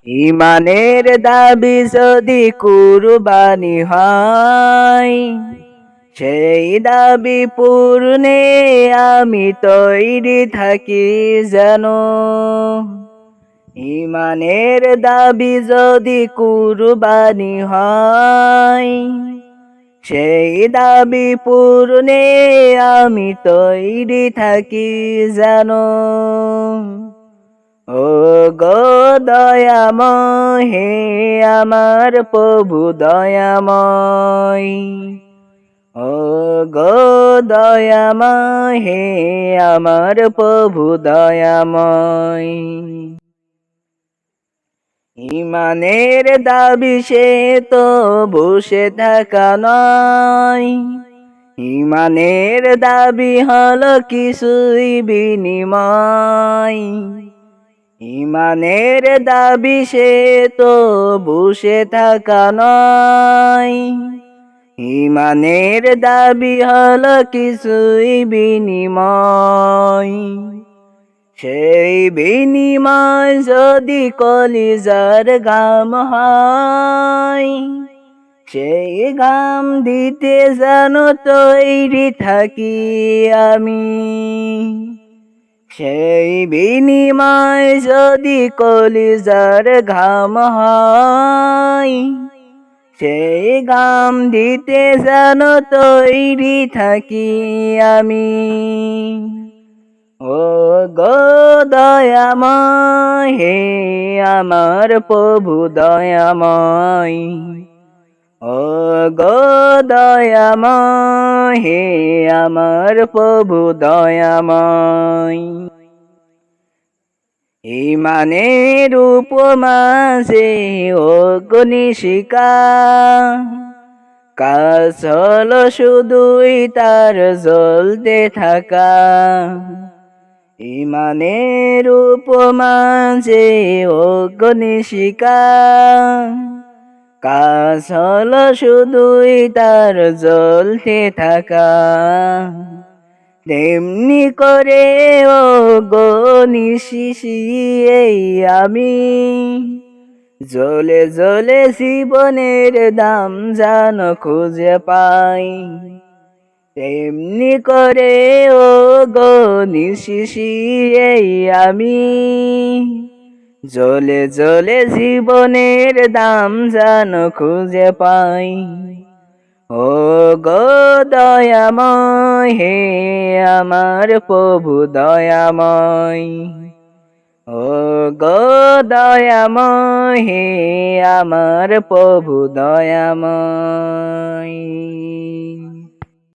ইমানের দাবি যদি কুরবানি হয়, সেই দাবি পূরণে আমি তৈরি থাকি যেন। ইমানের দাবি যদি কুরবানি হয়, সেই দাবি পূরণে আমি তৈরি থাকি যেন। ও গো দয়াময় হে আমার প্রভু দয়াময়, ও গো দয়াময় হে আমার প্রভু দয়াময়। ইমানের দাবি সে তো বসে থাকা নয়, ইমানের দাবি হলো কিছুই বিনিময়। ইমানের দাবি সে তো বসে থাকা নয়, ইমানের দাবি হলো কিছুই বিনিময়। সেই বিনিময় যদি কলিজার ঘাম হয়, সেই ঘাম দিতে যেন তৈরি থাকি আমি। সেই বিনিময় যদি কলিজার ঘাম হয়, সেই ঘাম দিতে যেন তৈরি থাকি আমি। ও গো দয়াময় হে আমার প্রভু দয়াময়, ও গো দয়াময় হে আমার প্রভু দয়াময়। ইমানের উপমা যে অগ্নিশিখা, কাজ হলো শুধুই তার জ্বলতে থাকা। ইমানের উপমা যে অগ্নিশিখা, কাজ হলো শুধুই তার জ্বলতে থাকা। তেমনি করে ও গো নিশিসি এই আমি, জ্বলে জ্বলে জীবনের দাম যেন খুঁজে পাই। তেমনি করে ও গো নিশিসি এই আমি, জ্বলে জ্বলে জীবনের দাম যেন খুঁজে পাই। ও গো দয়াময় হে আমার প্রভু দয়াময়, ও গো দয়াময় হে আমার প্রভু দয়াময়।